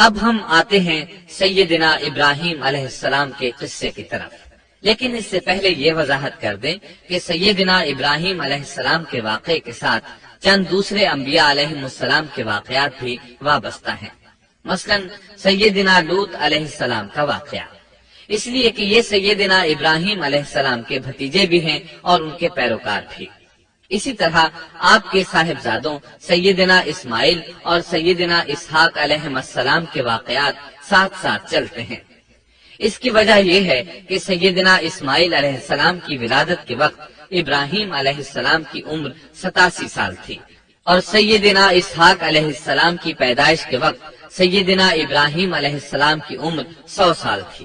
اب ہم آتے ہیں سیدنا ابراہیم علیہ السلام کے قصے کی طرف، لیکن اس سے پہلے یہ وضاحت کر دیں کہ سیدنا ابراہیم علیہ السلام کے واقعے کے ساتھ چند دوسرے انبیاء علیہ السلام کے واقعات بھی وابستہ ہیں، مثلا سیدنا لوط علیہ السلام کا واقعہ، اس لیے کہ یہ سیدنا ابراہیم علیہ السلام کے بھتیجے بھی ہیں اور ان کے پیروکار بھی۔ اسی طرح آپ کے صاحبزادوں سیدنا اسماعیل اور سیدنا اسحاق علیہ السلام کے واقعات ساتھ ساتھ چلتے ہیں۔ اس کی وجہ یہ ہے کہ سیدنا اسماعیل علیہ السلام کی ولادت کے وقت ابراہیم علیہ السلام کی عمر 87 سال تھی، اور سیدنا اسحاق علیہ السلام کی پیدائش کے وقت سیدنا ابراہیم علیہ السلام کی عمر 100 سال تھی،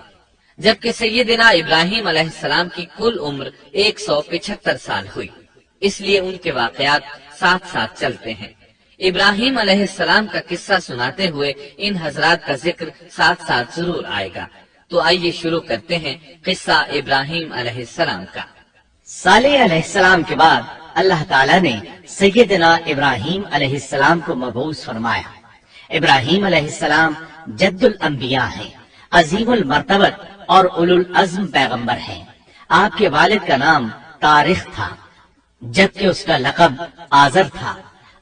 جبکہ سیدنا ابراہیم علیہ السلام کی کل عمر 175 سال ہوئی، اس لیے ان کے واقعات ساتھ ساتھ چلتے ہیں۔ ابراہیم علیہ السلام کا قصہ سناتے ہوئے ان حضرات کا ذکر ساتھ ساتھ ضرور آئے گا، تو آئیے شروع کرتے ہیں قصہ ابراہیم علیہ السلام کا۔ صالح علیہ السلام کے بعد اللہ تعالیٰ نے سیدنا ابراہیم علیہ السلام کو مبعوث فرمایا۔ ابراہیم علیہ السلام جد الانبیاء ہیں، عظیم المرتبت اور اولو العزم پیغمبر ہیں۔ آپ کے والد کا نام طارق تھا، جبکہ اس کا لقب آزر تھا۔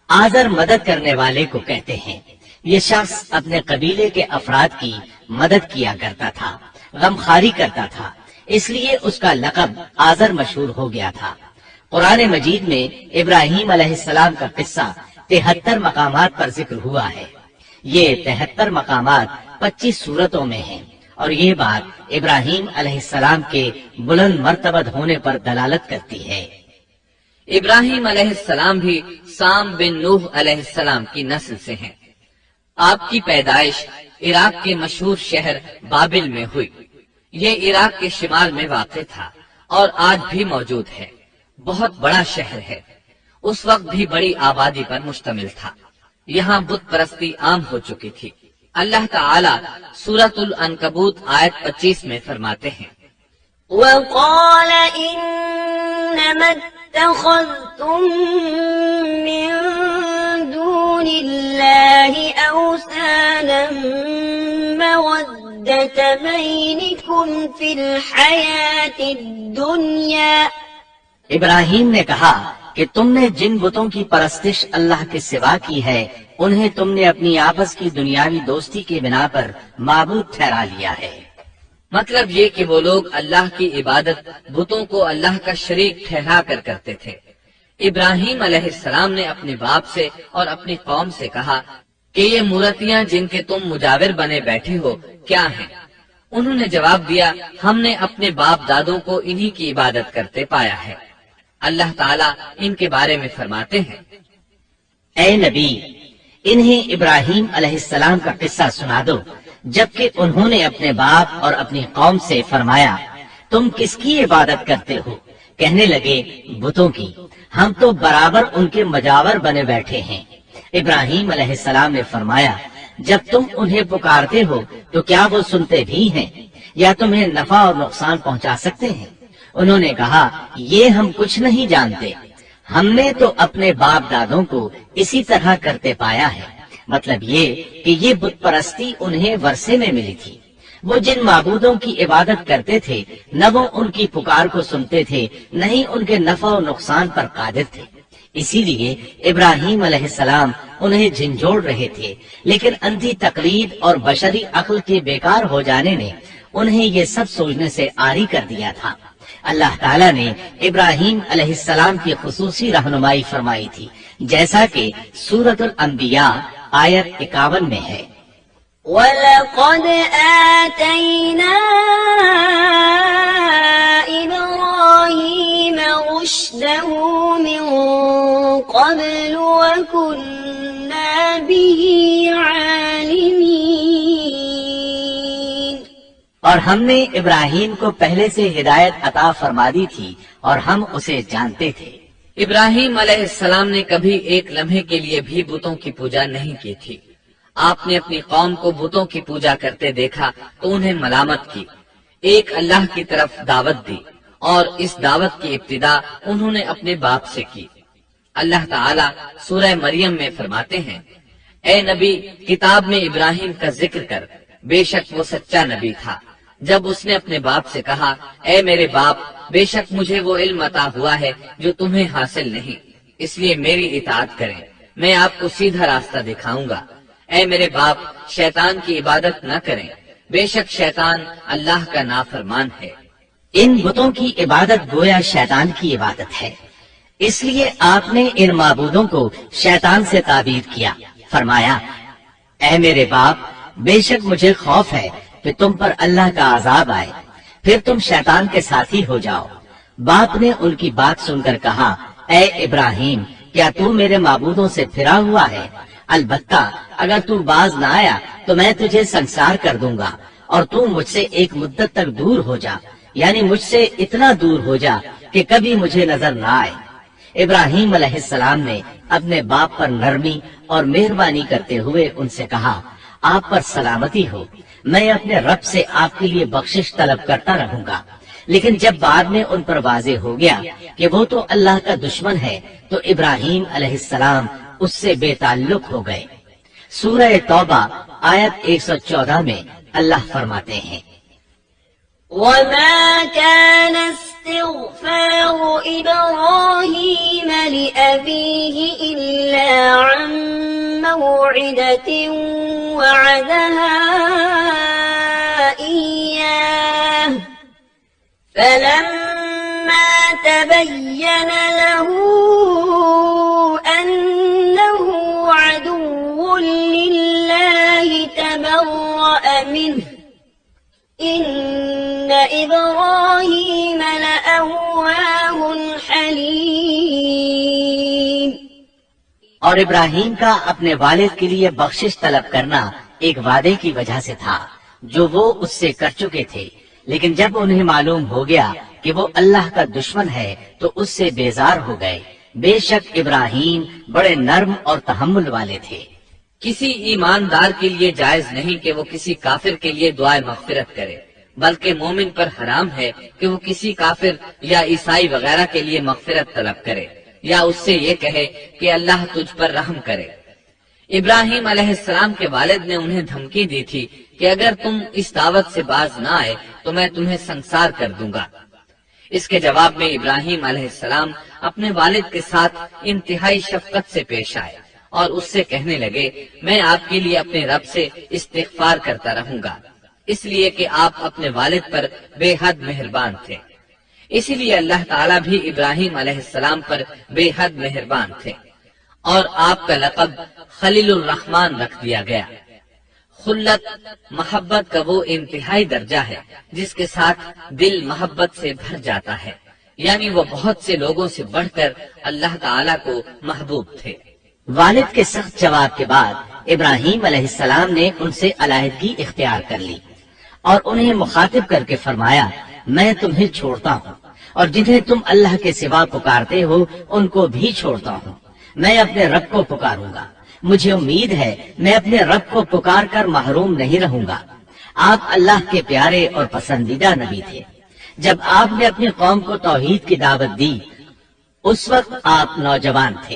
آزر مدد کرنے والے کو کہتے ہیں۔ یہ شخص اپنے قبیلے کے افراد کی مدد کیا کرتا تھا، غمخواری کرتا تھا، اس لیے اس کا لقب آزر مشہور ہو گیا تھا۔ قرآن مجید میں ابراہیم علیہ السلام کا قصہ 73 مقامات پر ذکر ہوا ہے۔ یہ 73 مقامات 25 سورتوں میں ہیں، اور یہ بات ابراہیم علیہ السلام کے بلند مرتبت ہونے پر دلالت کرتی ہے۔ ابراہیم علیہ السلام بھی سام بن نوح علیہ السلام کی نسل سے ہیں۔ آپ کی پیدائش عراق کے مشہور شہر بابل میں ہوئی۔ یہ عراق کے شمال میں واقع تھا اور آج بھی موجود ہے۔ بہت بڑا شہر ہے، اس وقت بھی بڑی آبادی پر مشتمل تھا۔ یہاں بت پرستی عام ہو چکی تھی۔ اللہ تعالی سورۃ العنکبوت آیت 25 میں فرماتے ہیں، وَقَالَ إِنَّمَا اتَّخَذْتُم مِّن دُونِ اللَّهِ أَوْثَانًا مَّوَدَّةَ بَيْنِكُمْ فِي الْحَيَاةِ الدُّنْيَا۔ ابراہیم نے کہا کہ تم نے جن بتوں کی پرستش اللہ کے سوا کی ہے، انہیں تم نے اپنی آپس کی دنیاوی دوستی کے بنا پر معبود ٹھہرا لیا ہے۔ مطلب یہ کہ وہ لوگ اللہ کی عبادت بتوں کو اللہ کا شریک ٹھہرا کر کرتے تھے۔ ابراہیم علیہ السلام نے اپنے باپ سے اور اپنی قوم سے کہا کہ یہ مورتیاں جن کے تم مجاور بنے بیٹھے ہو کیا ہیں؟ انہوں نے جواب دیا، ہم نے اپنے باپ دادوں کو انہی کی عبادت کرتے پایا ہے۔ اللہ تعالیٰ ان کے بارے میں فرماتے ہیں، اے نبی، انہیں ابراہیم علیہ السلام کا قصہ سنا دو، جبکہ انہوں نے اپنے باپ اور اپنی قوم سے فرمایا، تم کس کی عبادت کرتے ہو؟ کہنے لگے، بتوں کی، ہم تو برابر ان کے مجاور بنے بیٹھے ہیں۔ ابراہیم علیہ السلام نے فرمایا، جب تم انہیں پکارتے ہو تو کیا وہ سنتے بھی ہیں یا تمہیں نفع اور نقصان پہنچا سکتے ہیں؟ انہوں نے کہا، یہ ہم کچھ نہیں جانتے، ہم نے تو اپنے باپ دادوں کو اسی طرح کرتے پایا ہے۔ مطلب یہ کہ یہ بت پرستی انہیں ورثے میں ملی تھی۔ وہ جن معبودوں کی عبادت کرتے تھے، نہ وہ ان کی پکار کو سنتے تھے، نہ ہی ان کے نفع و نقصان پر قادر تھے۔ اسی لیے ابراہیم علیہ السلام انہیں جھنجھوڑ رہے تھے، لیکن اندھی تقلید اور بشری عقل کے بیکار ہو جانے نے انہیں یہ سب سوچنے سے عاری کر دیا تھا۔ اللہ تعالیٰ نے ابراہیم علیہ السلام کی خصوصی رہنمائی فرمائی تھی، جیسا کہ سورۃ الانبیاء آیت 51 میں ہے، وَلَقَدْ آتَيْنَا إِبْرَاهِيمَ رُشْدَهُ مِن قَبْلُ وَكُنَّا بِهِ عَالِمِينَ۔ اور ہم نے ابراہیم کو پہلے سے ہدایت عطا فرما دی تھی اور ہم اسے جانتے تھے۔ ابراہیم علیہ السلام نے کبھی ایک لمحے کے لیے بھی بتوں کی پوجا نہیں کی تھی۔ آپ نے اپنی قوم کو بتوں کی پوجا کرتے دیکھا تو انہیں ملامت کی، ایک اللہ کی طرف دعوت دی، اور اس دعوت کی ابتدا انہوں نے اپنے باپ سے کی۔ اللہ تعالیٰ سورہ مریم میں فرماتے ہیں، اے نبی کتاب میں ابراہیم کا ذکر کر، بے شک وہ سچا نبی تھا جب اس نے اپنے باپ سے کہا اے میرے باپ، بے شک مجھے وہ علم عطا ہوا ہے جو تمہیں حاصل نہیں، اس لیے میری اطاعت کریں، میں آپ کو سیدھا راستہ دکھاؤں گا۔ اے میرے باپ، شیطان کی عبادت نہ کریں، بے شک شیطان اللہ کا نافرمان ہے۔ ان بتوں کی عبادت گویا شیطان کی عبادت ہے، اس لیے آپ نے ان معبودوں کو شیطان سے تعبیر کیا۔ فرمایا اے میرے باپ، بے شک مجھے خوف ہے کہ تم پر اللہ کا عذاب آئے، پھر تم شیطان کے ساتھی ہو جاؤ۔ باپ نے ان کی بات سن کر کہا اے ابراہیم، کیا تو میرے معبودوں سے پھرا ہوا ہے؟ البتہ اگر تو باز نہ آیا تو میں تجھے سنسار کر دوں گا، اور تو مجھ سے ایک مدت تک دور ہو جا، یعنی مجھ سے اتنا دور ہو جا کہ کبھی مجھے نظر نہ آئے۔ ابراہیم علیہ السلام نے اپنے باپ پر نرمی اور مہربانی کرتے ہوئے ان سے کہا آپ پر سلامتی ہو، میں اپنے رب سے آپ کے لیے بخشش طلب کرتا رہوں گا۔ لیکن جب بعد میں ان پر واضح ہو گیا کہ وہ تو اللہ کا دشمن ہے تو ابراہیم علیہ السلام اس سے بے تعلق ہو گئے۔ سورہ توبہ آیت 114 میں اللہ فرماتے ہیں وما كان استغفار إبراهيم لأبيه إلا عن موعدة وعدها إياه فلما تبين له أنه عدو لله تبرأ منه إن إبراهيم لأواه حليم۔ اور ابراہیم کا اپنے والد کے لیے بخشش طلب کرنا ایک وعدے کی وجہ سے تھا جو وہ اس سے کر چکے تھے، لیکن جب انہیں معلوم ہو گیا کہ وہ اللہ کا دشمن ہے تو اس سے بیزار ہو گئے۔ بے شک ابراہیم بڑے نرم اور تحمل والے تھے۔ کسی ایماندار کے لیے جائز نہیں کہ وہ کسی کافر کے لیے دعائے مغفرت کرے، بلکہ مومن پر حرام ہے کہ وہ کسی کافر یا عیسائی وغیرہ کے لیے مغفرت طلب کرے یا اس سے یہ کہے کہ اللہ تجھ پر رحم کرے۔ ابراہیم علیہ السلام کے والد نے انہیں دھمکی دی تھی کہ اگر تم اس دعوت سے باز نہ آئے تو میں تمہیں سنسار کر دوں گا۔ اس کے جواب میں ابراہیم علیہ السلام اپنے والد کے ساتھ انتہائی شفقت سے پیش آئے اور اس سے کہنے لگے میں آپ کے لیے اپنے رب سے استغفار کرتا رہوں گا، اس لیے کہ آپ اپنے والد پر بے حد مہربان تھے۔ اسی لیے اللہ تعالیٰ بھی ابراہیم علیہ السلام پر بے حد مہربان تھے اور آپ کا لقب خلیل الرحمن رکھ دیا گیا۔ خلت محبت کا وہ انتہائی درجہ ہے جس کے ساتھ دل محبت سے بھر جاتا ہے، یعنی وہ بہت سے لوگوں سے بڑھ کر اللہ تعالیٰ کو محبوب تھے۔ والد کے سخت جواب کے بعد ابراہیم علیہ السلام نے ان سے علیحدگی اختیار کر لی اور انہیں مخاطب کر کے فرمایا میں تمہیں چھوڑتا ہوں اور جنہیں تم اللہ کے سوا پکارتے ہو ان کو بھی چھوڑتا ہوں، میں اپنے رب کو پکاروں گا، مجھے امید ہے میں اپنے رب کو پکار کر محروم نہیں رہوں گا۔ آپ اللہ کے پیارے اور پسندیدہ نبی تھے۔ جب آپ نے اپنی قوم کو توحید کی دعوت دی اس وقت آپ نوجوان تھے،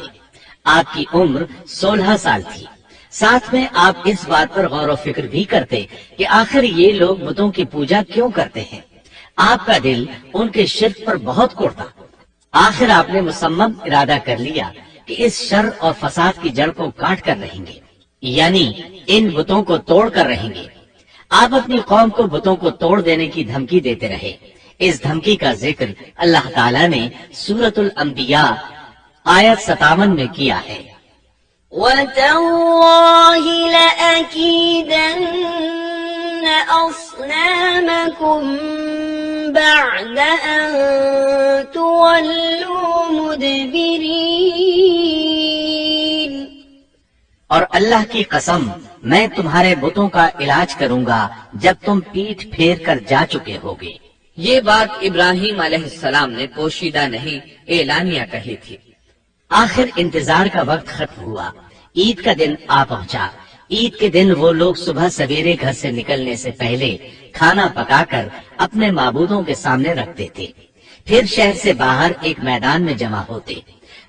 آپ کی عمر 16 سال تھی۔ ساتھ میں آپ اس بات پر غور و فکر بھی کرتے کہ آخر یہ لوگ بتوں کی پوجا کیوں کرتے ہیں۔ آپ کا دل ان کے شرک پر بہت کوڑتا۔ آخر آپ نے مصمم ارادہ کر لیا کہ اس شر اور فساد کی جڑ کو کاٹ کر رہیں گے، یعنی ان بتوں کو توڑ کر رہیں گے۔ آپ اپنی قوم کو بتوں کو توڑ دینے کی دھمکی دیتے رہے۔ اس دھمکی کا ذکر اللہ تعالیٰ نے سورۃ الانبیاء آیت 57 میں کیا ہے۔ وَتَاللَّهِ لَأَكِيدَنَّ أَصْنَامَكُمْ بَعْدَ أَن تُوَلُّوا مُدْبِرِينَ۔ اور اللہ کی قسم میں تمہارے بتوں کا علاج کروں گا جب تم پیٹھ پھیر کر جا چکے ہوگے۔ یہ بات ابراہیم علیہ السلام نے پوشیدہ نہیں اعلانیہ کہی تھی۔ آخر انتظار کا وقت ختم ہوا، عید کا دن آ پہنچا۔ عید کے دن وہ لوگ صبح سویرے گھر سے نکلنے سے پہلے کھانا پکا کر اپنے معبودوں کے سامنے رکھتے تھے، پھر شہر سے باہر ایک میدان میں جمع ہوتے۔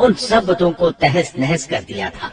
ان سب بتوں کو تہس نہس کر دیا تھا۔